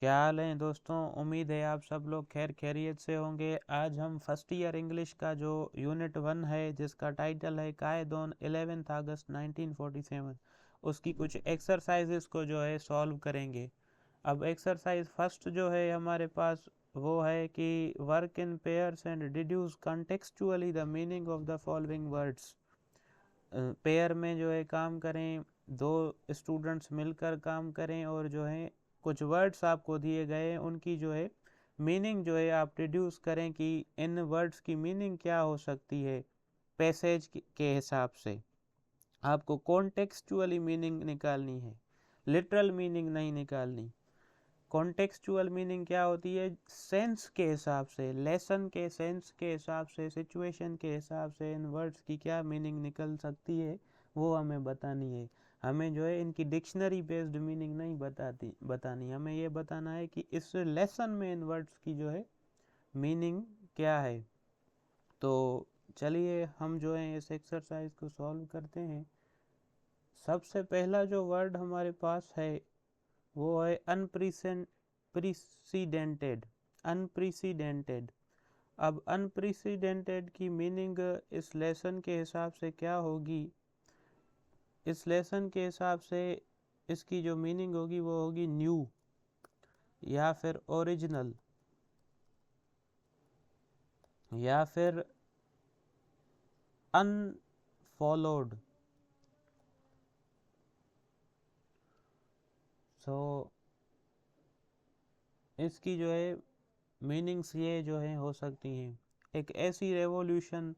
क्या हाल है दोस्तों। उम्मीद है आप सब लोग खैर खैरियत से होंगे। आज हम फर्स्ट ईयर इंग्लिश का जो यूनिट 1 है जिसका टाइटल है कायदोन 11 अगस्त 1947 उसकी कुछ एक्सरसाइजेस को जो है सॉल्व करेंगे। अब एक्सरसाइज फर्स्ट जो है हमारे पास वो है कि work in pairs and deduce contextually the meaning of the following words. Pair में जो है काम करें, दो स्टूडेंट्स मिलकर काम करें और जो है कुछ वर्ड्स आपको दिए गए हैं उनकी जो है मीनिंग जो है आप डिड्यूस करें कि इन वर्ड्स की मीनिंग क्या हो सकती है। पैसेज के हिसाब से आपको कॉन्टेक्सचुअली मीनिंग निकालनी है, लिटरल मीनिंग नहीं निकालनी। कॉन्टेक्सचुअल मीनिंग क्या होती है? सेंस के हिसाब से, लेसन के सेंस के हिसाब से, सिचुएशन के हिसाब से इन वर्ड्स की क्या मीनिंग निकल सकती है वो हमें बतानी है। हमें जो है इनकी डिक्शनरी बेस्ड मीनिंग नहीं बतानी, हमें ये बताना है कि इस लेसन में इन वर्ड्स की जो है मीनिंग क्या है। तो चलिए हम जो है इस एक्सरसाइज को सॉल्व करते हैं। सबसे पहला जो वर्ड हमारे पास है वो है अनप्रेसिडेंटेड। अनप्रेसिडेंटेड। अब अनप्रेसिडेंटेड की मीनिंग इस लेसन के हिसाब से क्या होगी? इस लेसन के हिसाब से इसकी जो मीनिंग होगी वो होगी न्यू या फिर ओरिजिनल या फिर अनफॉलोड। सो इसकी जो है मीनिंग्स ये जो है हो सकती हैं। एक ऐसी रेवोल्यूशन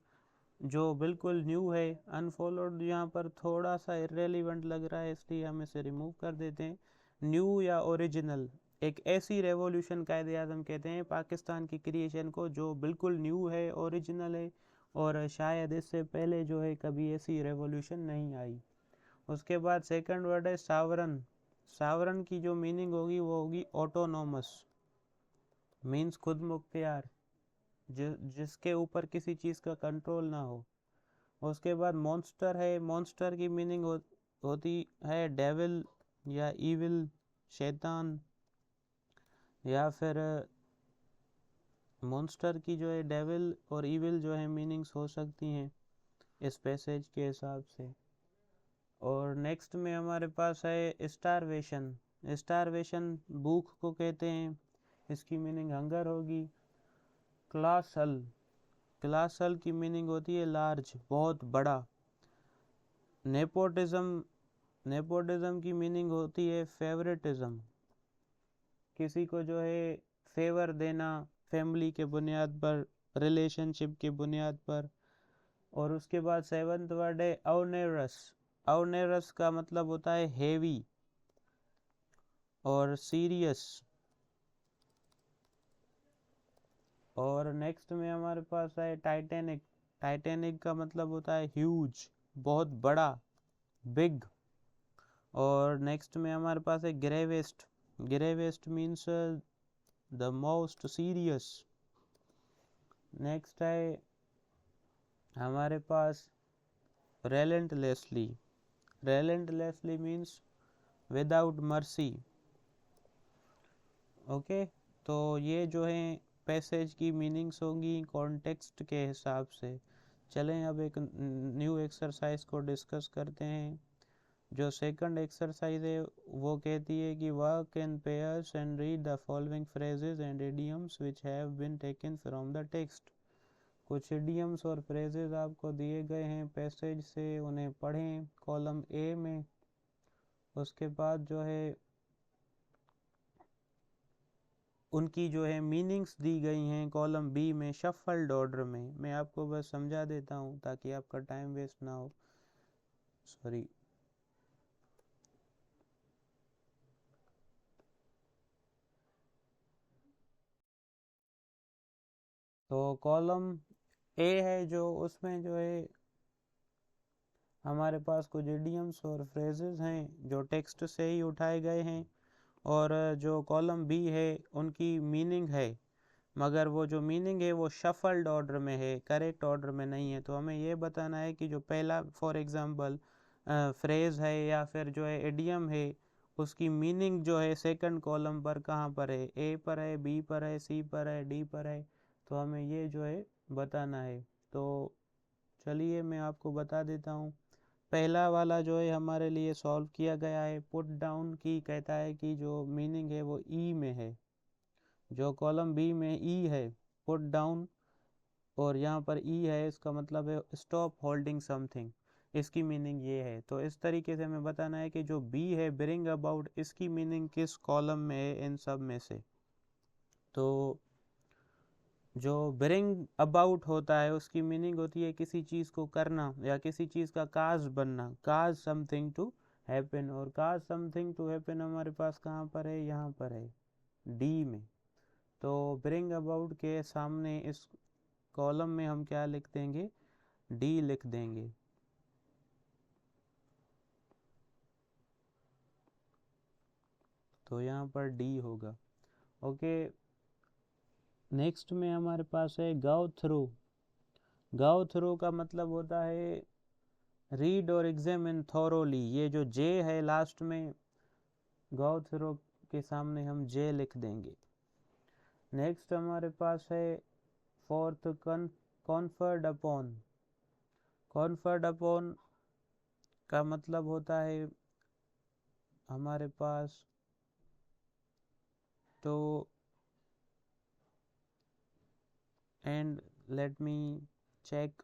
जो बिल्कुल न्यू है। अनफॉलोड यहाँ पर थोड़ा सा इरेलीवेंट लग रहा है इसलिए हम इसे रिमूव कर देते हैं। न्यू या ओरिजिनल, एक ऐसी रेवोल्यूशन कायदे आज़म कहते हैं पाकिस्तान की क्रिएशन को जो बिल्कुल न्यू है, ओरिजिनल है और शायद इससे पहले जो है कभी ऐसी रेवोल्यूशन नहीं आई। उसके बाद सेकंड वर्ड है सावरन। सावरन की जो मीनिंग होगी वो होगी ऑटोनोमस, मीन्स खुद मुख्तियार, जिसके ऊपर किसी चीज़ का कंट्रोल ना हो। उसके बाद मॉन्स्टर है। मॉन्स्टर की मीनिंग होती है डेविल या इविल, शैतान। या फिर मॉन्स्टर की जो है डेविल और इविल जो है मीनिंग्स हो सकती हैं इस पैसेज के हिसाब से। और नेक्स्ट में हमारे पास है स्टारवेशन। स्टारवेशन भूख को कहते हैं, इसकी मीनिंग हंगर होगी। क्लासल। क्लासल की मीनिंग होती है लार्ज, बहुत बड़ा। नेपोटिज्म। नेपोटिज्म की मीनिंग होती है फेवरेटिज्म, किसी को जो है फेवर देना फैमिली के बुनियाद पर, रिलेशनशिप के बुनियाद पर। और उसके बाद सेवंथ वर्ड है अवनेरस। अवनेरस का मतलब होता है हेवी और सीरियस। और नेक्स्ट में हमारे पास है टाइटैनिक। टाइटैनिक का मतलब होता है ह्यूज, बहुत बड़ा, बिग। और नेक्स्ट में हमारे पास है gravest. Gravest means the most serious. Next है हमारे पास रेलेंटलेसली। रेलेंटलेसली मीन्स विदाउट मर्सी। ओके, तो ये जो है पैसेज की मीनिंग्स होंगी कॉन्टेक्स्ट के हिसाब से। चलें अब एक न्यू एक्सरसाइज को डिस्कस करते हैं। जो सेकंड एक्सरसाइज है वो कहती है कि work in pairs and read the following phrases and idioms which have been taken from the text. कुछ इडियम्स और फ्रेजेस आपको दिए गए हैं पैसेज से, उन्हें पढ़ें कॉलम ए में। उसके बाद जो है उनकी जो है मीनिंग्स दी गई हैं कॉलम बी में शफल्ड ऑर्डर में। मैं आपको बस समझा देता हूँ ताकि आपका टाइम वेस्ट ना हो। सॉरी। तो कॉलम ए है जो, उसमें जो है हमारे पास कुछ इडियम्स और फ्रेजेस हैं जो टेक्स्ट से ही उठाए गए हैं। और जो कॉलम बी है उनकी मीनिंग है, मगर वो जो मीनिंग है वो शफल्ड ऑर्डर में है, करेक्ट ऑर्डर में नहीं है। तो हमें ये बताना है कि जो पहला फॉर एग्जांपल फ्रेज है या फिर जो है इडियम है उसकी मीनिंग जो है सेकंड कॉलम पर कहाँ पर है, ए पर है, बी पर है, सी पर है, डी पर है, तो हमें ये जो है बताना है। तो चलिए मैं आपको बता देता हूँ। पहला वाला जो है हमारे लिए सॉल्व किया गया है। पुट डाउन की कहता है कि जो मीनिंग है वो ई में है, जो कॉलम बी में ई है पुट डाउन, और यहाँ पर ई है, इसका मतलब है स्टॉप होल्डिंग समथिंग, इसकी मीनिंग ये है। तो इस तरीके से हमें बताना है कि जो बी है ब्रिंग अबाउट, इसकी मीनिंग किस कॉलम में है इन सब में से। तो जो ब्रिंग अबाउट होता है उसकी मीनिंग होती है किसी चीज़ को करना या किसी चीज़ का काज बनना, काज समथिंग टू हैपन, और काज समथिंग टू हैपन हमारे पास कहाँ पर है, यहाँ पर है डी में। तो ब्रिंग अबाउट के सामने इस कॉलम में हम क्या लिख देंगे, डी लिख देंगे। तो यहाँ पर डी होगा। ओके, नेक्स्ट में हमारे पास है गो थ्रू। गो थ्रू का मतलब होता है रीड और एग्जामिन थॉरोली। ये जो जे है लास्ट में, गो थ्रू के सामने हम जे लिख देंगे। नेक्स्ट हमारे पास है fourth, conferred upon. Conferred upon का मतलब होता है हमारे पास, तो and let me check.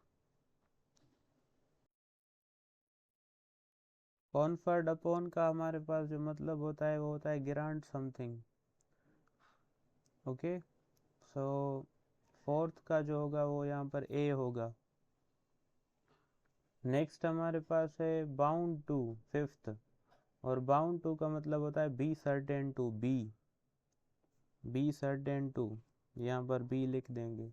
Conferred upon का हमारे पास जो मतलब होता है वो होता है ग्रांट समथिंग। ओके, सो फोर्थ का जो होगा वो यहाँ पर ए होगा। नेक्स्ट हमारे पास है बाउंड टू, फिफ्थ, और बाउंड टू का मतलब होता है be certain to, be certain to, यहाँ पर बी लिख देंगे।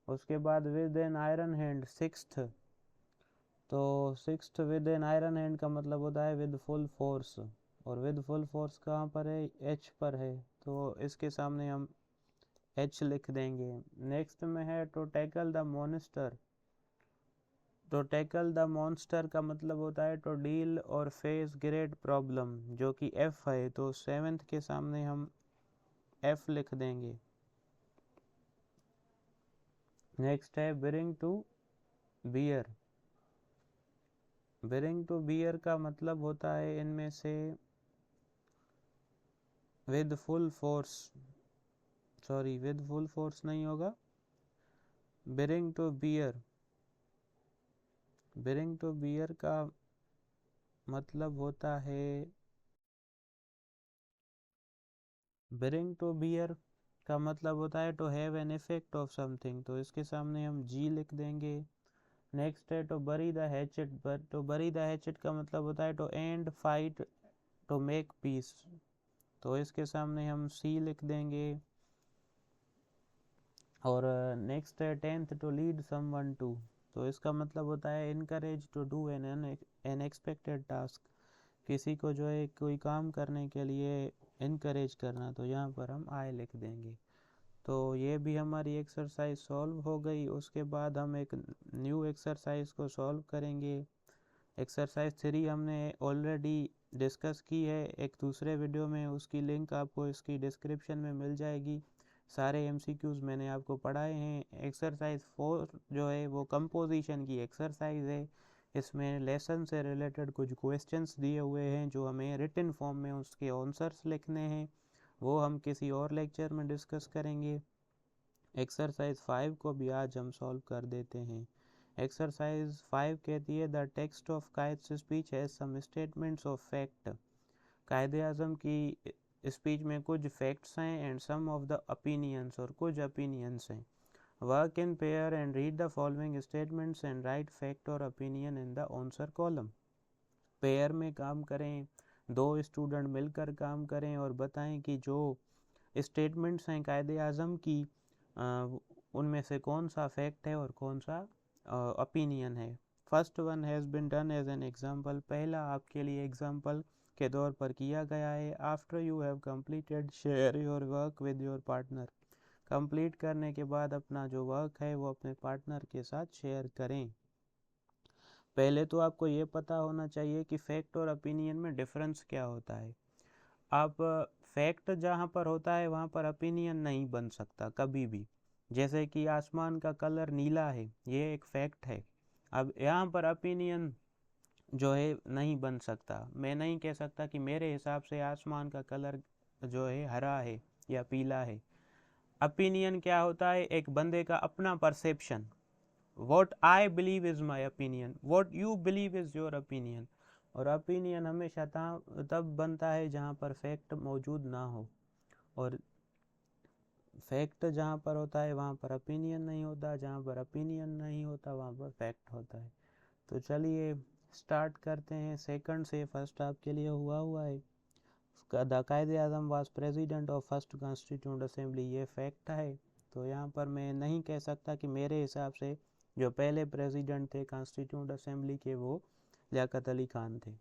उसके बाद with an iron hand, sixth, तो sixth with an iron hand का मतलब होता है विद फुल फोर्स, और विद फुल फोर्स कहाँ पर है, एच पर है, तो इसके सामने हम एच लिख देंगे। नेक्स्ट में है टू टैकल द मॉन्स्टर। तो टैकल द मॉन्स्टर का मतलब होता है टू डील और फेस ग्रेट प्रॉब्लम, जो कि एफ है, तो सेवेंथ के सामने हम एफ लिख देंगे। नेक्स्ट है bring to bear. Bring to bear का मतलब होता है इनमें से with full force, sorry with full force नहीं होगा, bring to bear, bring to bear का मतलब होता है, ब्रिंग टू बियर का मतलब होता है to have an effect of something, तो इसके सामने हम जी लिख देंगे। नेक्स्ट है to bury the hatchet, to bury the hatchet का मतलब होता है to end fight, to make peace, तो इसके सामने हम सी लिख देंगे। और नेक्स्ट है tenth, to lead someone to, तो इसका मतलब होता है encourage to do an unexpected task, किसी को जो है कोई काम करने के लिए इनकरेज करना, तो यहाँ पर हम आई लिख देंगे। तो ये भी हमारी एक्सरसाइज सॉल्व हो गई। उसके बाद हम एक न्यू एक्सरसाइज को सॉल्व करेंगे। एक्सरसाइज 3 हमने ऑलरेडी डिस्कस की है एक दूसरे वीडियो में, उसकी लिंक आपको इसकी डिस्क्रिप्शन में मिल जाएगी। सारे एमसीक्यूज़ मैंने आपको पढ़ाए हैं। एक्सरसाइज 4 जो है वो कंपोजिशन की एक्सरसाइज है। इसमें लेसन से रिलेटेड कुछ क्वेश्चंस दिए हुए हैं जो हमें रिटन फॉर्म में उसके आंसर्स लिखने हैं, वो हम किसी और लेक्चर में डिस्कस करेंगे। एक्सरसाइज 5 को भी आज हम सॉल्व कर देते हैं। एक्सरसाइज 5 कहती है the text of Quaid-e speech has some statements of fact. Quaid-e Azam की स्पीच में कुछ फैक्ट्स हैं and some of the opinions, और कुछ ओपिनियंस हैं। Work in pair and read the following statements and write fact और opinion in the answer column. पेयर में काम करें, दो स्टूडेंट मिलकर काम करें और बताएं कि जो स्टेटमेंट्स हैं कायदे आज़म की, उनमें से कौन सा फैक्ट है और कौन सा ओपिनियन है। First one has been done as an example, पहला आपके लिए एग्जाम्पल के तौर पर किया गया है। After you have completed share your work with your partner, complete करने के बाद अपना जो वर्क है वो अपने पार्टनर के साथ शेयर करें। पहले तो आपको ये पता होना चाहिए कि फैक्ट और ओपिनियन में डिफरेंस क्या होता है। आप फैक्ट जहाँ पर होता है वहाँ पर ओपिनियन नहीं बन सकता कभी भी। जैसे कि आसमान का कलर नीला है, ये एक फैक्ट है। अब यहाँ पर ओपिनियन जो है नहीं बन सकता। मैं नहीं कह सकता कि मेरे हिसाब से आसमान का कलर जो है हरा है या पीला है। ओपिनियन क्या होता है? एक बंदे का अपना perception. What I believe is my opinion, what you believe is your opinion. और ओपिनियन हमेशा तब बनता है जहाँ पर फैक्ट मौजूद ना हो, और फैक्ट जहाँ पर होता है वहाँ पर ओपिनियन नहीं होता, जहाँ पर ओपिनियन नहीं होता वहाँ पर फैक्ट होता है। तो चलिए स्टार्ट करते हैं सेकंड से। फर्स्ट आपके लिए हुआ है the Quaid-e Azam was president of first constituent assembly, ये फैक्ट है। तो यहाँ पर मैं नहीं कह सकता कि मेरे हिसाब से जो पहले प्रेसिडेंट थे कॉन्स्टिट्यूंट असेंबली के वो लियाकत अली खान थे।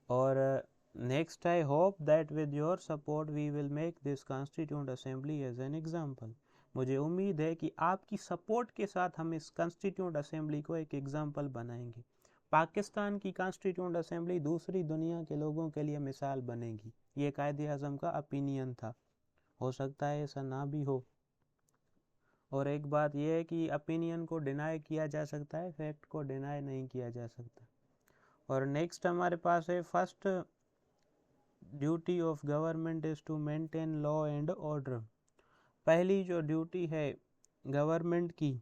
और नेक्स्ट है hope that with your support we will make this constituent assembly as an example. मुझे उम्मीद है कि आपकी सपोर्ट के साथ हम इस कॉन्स्टिट्यूंट असेंबली को एक एग्जाम्पल बनाएंगे। पाकिस्तान की कॉन्स्टिट्यूंट असेंबली दूसरी दुनिया के लोगों के लिए मिसाल बनेगी। ये कायदे आज़म का ओपिनियन था, हो सकता है ऐसा ना भी हो। और एक बात यह है कि ओपिनियन को डिनाई किया जा सकता है, फैक्ट को डिनाई नहीं किया जा सकता। और नेक्स्ट हमारे पास है first duty of government is to maintain law and order. पहली जो ड्यूटी है गवर्नमेंट की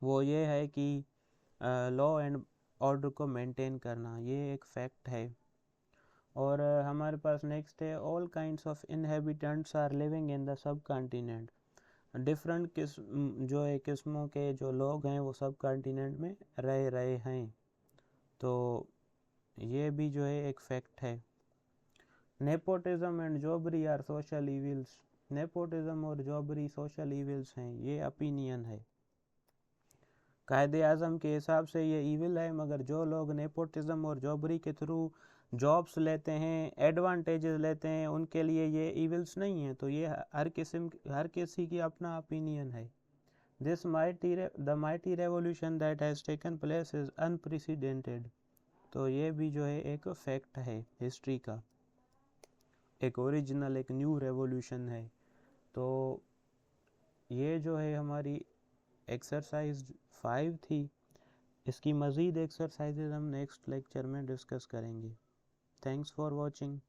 वो ये है कि लॉ एंड ऑर्डर को मेंटेन करना, ये एक फैक्ट है। और हमारे पास नेक्स्ट है all kinds of inhabitants are living in the subcontinent. Different किस्म जो है किस्मों के जो लोग हैं वो सब कॉन्टिनेंट में रह रहे हैं। तो ये भी जो है एक फैक्ट है। Nepotism and jobbery are social evils. Nepotism और जॉबरी सोशल इविल्स हैं, ये ओपिनियन है। कायदे आज़म के हिसाब से ये इविल है, मगर जो लोग नेपोटिज्म और जॉबरी के थ्रू जॉब्स लेते हैं, एडवांटेजेस लेते हैं, उनके लिए ये इविल्स नहीं है। तो ये हर किसी की अपना ओपिनियन है। The mighty revolution that has taken place is unprecedented. तो ये भी जो है एक फैक्ट है हिस्ट्री का, एक ओरिजिनल एक न्यू रेवोल्यूशन है। तो ये जो है हमारी एक्सरसाइज 5 थी। इसकी मज़ीद एक्सरसाइजेज हम नेक्स्ट लेक्चर में डिस्कस करेंगे। Thanks for watching.